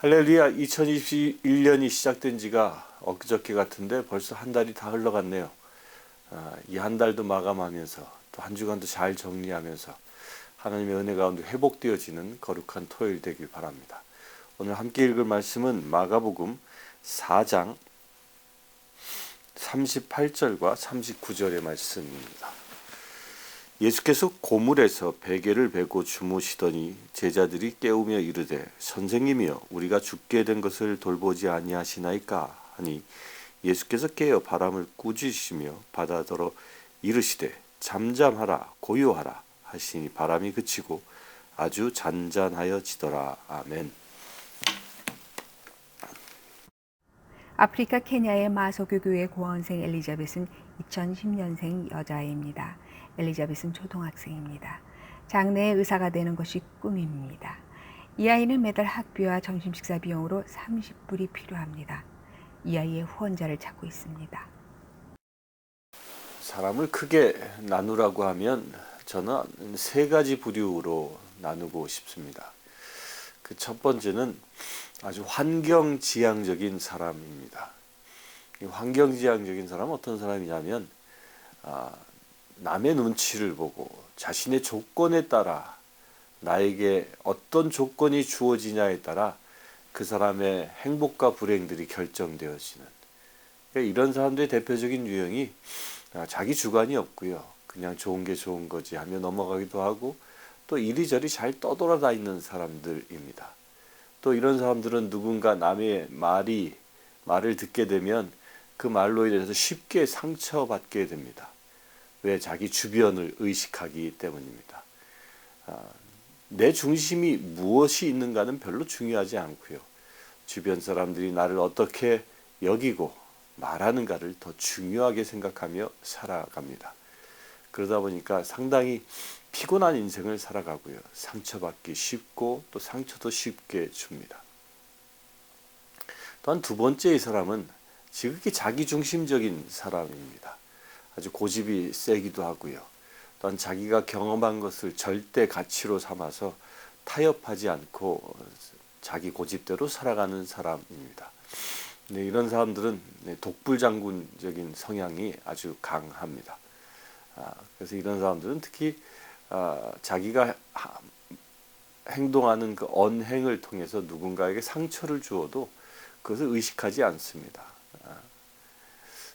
할렐루야. 2021년이 시작된 지가 엊그저께 같은데 벌써 한 달이 다 흘러갔네요. 이 한 달도 마감하면서 또 한 주간도 잘 정리하면서 하나님의 은혜 가운데 회복되어지는 거룩한 토요일 되길 바랍니다. 오늘 함께 읽을 말씀은 마가복음 4장 38절과 39절의 말씀입니다. 예수께서 고물에서 베개를 베고 주무시더니 제자들이 깨우며 이르되 선생님이여 우리가 죽게 된 것을 돌보지 아니하시나이까 하니 예수께서 깨어 바람을 꾸짖으시며 바다더러 이르시되 잠잠하라 고요하라 하시니 바람이 그치고 아주 잔잔하여지더라. 아멘. 아프리카 케냐의 마소교 교회 고원생 엘리자벳은 2010년생 여자아이입니다. 엘리자벳은 초등학생입니다. 장래에 의사가 되는 것이 꿈입니다. 이 아이는 매달 학비와 점심 식사 비용으로 30불이 필요합니다. 이 아이의 후원자를 찾고 있습니다. 사람을 크게 나누라고 하면 저는 세 가지 부류로 나누고 싶습니다. 그 첫 번째는 아주 환경지향적인 사람입니다. 이 환경지향적인 사람은 어떤 사람이냐면 남의 눈치를 보고 자신의 조건에 따라 나에게 어떤 조건이 주어지냐에 따라 그 사람의 행복과 불행들이 결정되어지는, 그러니까 이런 사람들의 대표적인 유형이 자기 주관이 없고요. 그냥 좋은 게 좋은 거지 하며 넘어가기도 하고 또 이리저리 잘 떠돌아다니는 사람들입니다. 또 이런 사람들은 누군가 남의 말을 듣게 되면 그 말로 인해서 쉽게 상처받게 됩니다. 왜? 자기 주변을 의식하기 때문입니다. 내 중심이 무엇이 있는가는 별로 중요하지 않고요. 주변 사람들이 나를 어떻게 여기고 말하는가를 더 중요하게 생각하며 살아갑니다. 그러다 보니까 상당히 피곤한 인생을 살아가고요. 상처받기 쉽고 또 상처도 쉽게 줍니다. 또한 두 번째 이 사람은 지극히 자기중심적인 사람입니다. 아주 고집이 세기도 하고요. 또한 자기가 경험한 것을 절대 가치로 삼아서 타협하지 않고 자기 고집대로 살아가는 사람입니다. 네, 이런 사람들은 독불장군적인 성향이 아주 강합니다. 그래서 이런 사람들은 특히 자기가 행동하는 그 언행을 통해서 누군가에게 상처를 주어도 그것을 의식하지 않습니다.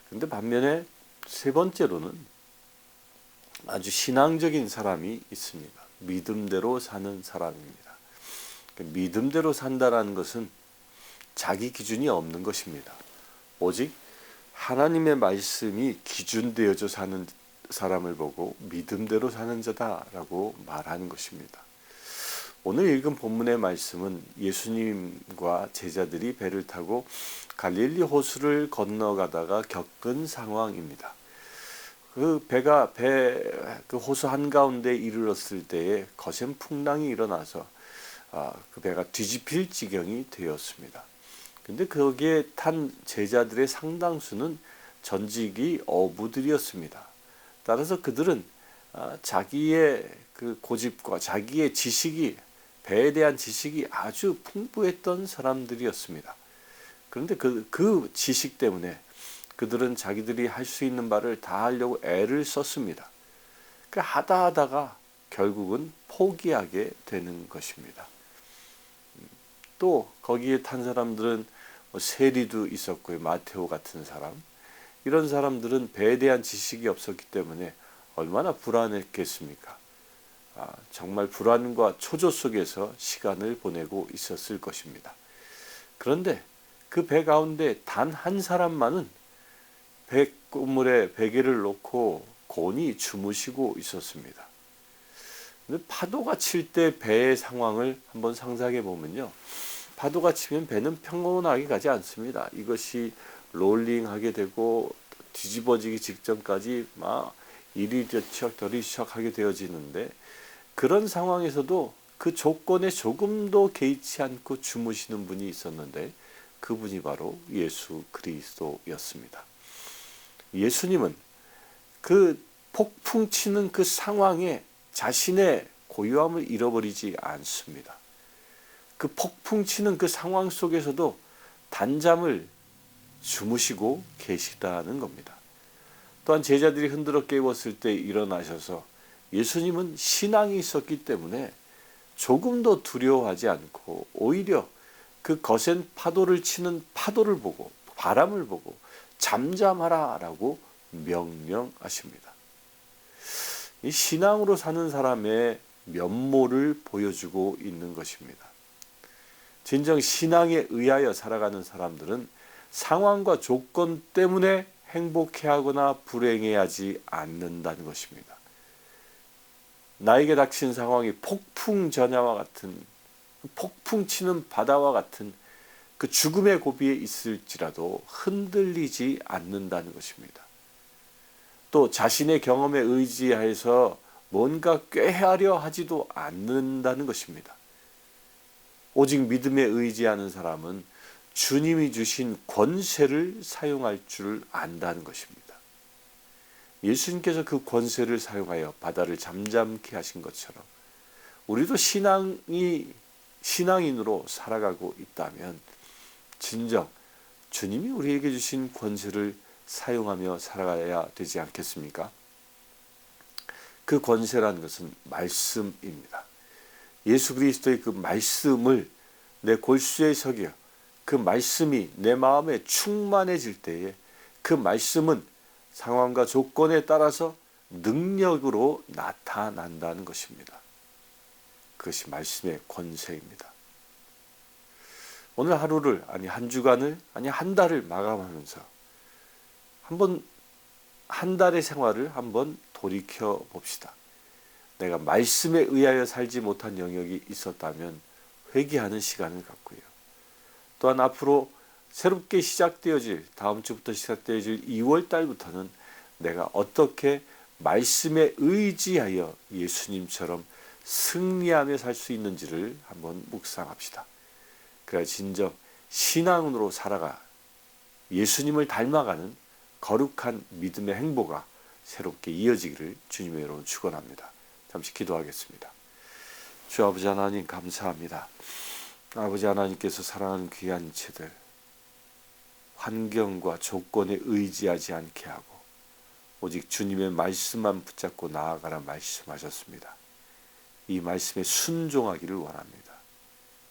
그런데 반면에 세 번째로는 아주 신앙적인 사람이 있습니다. 믿음대로 사는 사람입니다. 믿음대로 산다라는 것은 자기 기준이 없는 것입니다. 오직 하나님의 말씀이 기준되어져 사는 사람을 보고 믿음대로 사는 자다라고 말하는 것입니다. 오늘 읽은 본문의 말씀은 예수님과 제자들이 배를 타고 갈릴리 호수를 건너가다가 겪은 상황입니다. 그 호수 한가운데 이르렀을 때에 거센 풍랑이 일어나서 그 배가 뒤집힐 지경이 되었습니다. 근데 거기에 탄 제자들의 상당수는 전직이 어부들이었습니다. 따라서 그들은 자기의 그 고집과 자기의 지식이, 배에 대한 지식이 아주 풍부했던 사람들이었습니다. 그런데 그 지식 때문에 그들은 자기들이 할 수 있는 바를 다 하려고 애를 썼습니다. 하다 하다가 결국은 포기하게 되는 것입니다. 또 거기에 탄 사람들은 세리도 있었고요. 마테오 같은 사람. 이런 사람들은 배에 대한 지식이 없었기 때문에 얼마나 불안했겠습니까? 정말 불안과 초조 속에서 시간을 보내고 있었을 것입니다. 그런데 그 배 가운데 단 한 사람만은 배꼽물에 베개를 놓고 곤히 주무시고 있었습니다. 근데 파도가 칠 때 배의 상황을 한번 상상해 보면요. 파도가 치면 배는 평온하게 가지 않습니다. 이것이 롤링하게 되고 뒤집어지기 직전까지 막 이리 저리 저리 하게 되어지는데, 그런 상황에서도 그 조건에 조금도 개의치 않고 주무시는 분이 있었는데 그분이 바로 예수 그리스도였습니다. 예수님은 그 폭풍 치는 그 상황에 자신의 고요함을 잃어버리지 않습니다. 그 폭풍 치는 그 상황 속에서도 단잠을 주무시고 계시다는 겁니다. 또한 제자들이 흔들어 깨웠을 때 일어나셔서 예수님은 신앙이 있었기 때문에 조금도 두려워하지 않고 오히려 그 거센 파도를 치는 파도를 보고 바람을 보고 잠잠하라라고 명령하십니다. 이 신앙으로 사는 사람의 면모를 보여주고 있는 것입니다. 진정 신앙에 의하여 살아가는 사람들은 상황과 조건 때문에 행복해하거나 불행해하지 않는다는 것입니다. 나에게 닥친 상황이 폭풍 전야와 같은 폭풍 치는 바다와 같은 그 죽음의 고비에 있을지라도 흔들리지 않는다는 것입니다. 또 자신의 경험에 의지해서 뭔가 꾀하려 하지도 않는다는 것입니다. 오직 믿음에 의지하는 사람은 주님이 주신 권세를 사용할 줄 안다는 것입니다. 예수님께서 그 권세를 사용하여 바다를 잠잠케 하신 것처럼 우리도 신앙인으로 살아가고 있다면 진정 주님이 우리에게 주신 권세를 사용하며 살아가야 되지 않겠습니까? 그 권세라는 것은 말씀입니다. 예수 그리스도의 그 말씀을 내 골수에 새겨 그 말씀이 내 마음에 충만해질 때에 그 말씀은 상황과 조건에 따라서 능력으로 나타난다는 것입니다. 그것이 말씀의 권세입니다. 오늘 하루를 한 주간을 한 달을 마감하면서 한번 한 달의 생활을 한번 돌이켜 봅시다. 내가 말씀에 의하여 살지 못한 영역이 있었다면 회개하는 시간을 갖고요. 또한 앞으로 새롭게 시작되어질 다음 주부터 시작되어질 2월 달부터는 내가 어떻게 말씀에 의지하여 예수님처럼 승리하며 살 수 있는지를 한번 묵상합시다. 그래야 진정 신앙으로 살아가 예수님을 닮아가는 거룩한 믿음의 행보가 새롭게 이어지기를 주님의 이름으로 축원합니다. 잠시 기도하겠습니다. 주 아버지 하나님 감사합니다. 아버지 하나님께서 사랑하는 귀한 이체들 환경과 조건에 의지하지 않게 하고 오직 주님의 말씀만 붙잡고 나아가라 말씀하셨습니다. 이 말씀에 순종하기를 원합니다.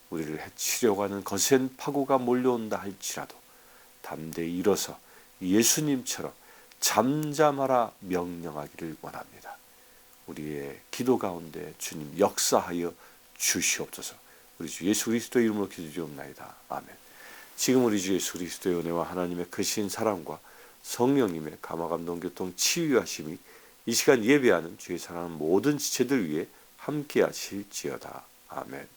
우리를 해치려고 하는 거센 파고가 몰려온다 할지라도 담대히 일어서 예수님처럼 잠잠하라 명령하기를 원합니다. 우리의 기도 가운데 주님 역사하여 주시옵소서. 우리 주 예수 그리스도의 이름으로 기도드리옵나이다. 아멘. 지금 우리 주 예수 그리스도의 은혜와 하나님의 크신 사랑과 성령님의 감화감동 교통 치유하심이 이 시간 예배하는 주의 사랑하는 모든 지체들 위해 함께 하실지어다. 아멘.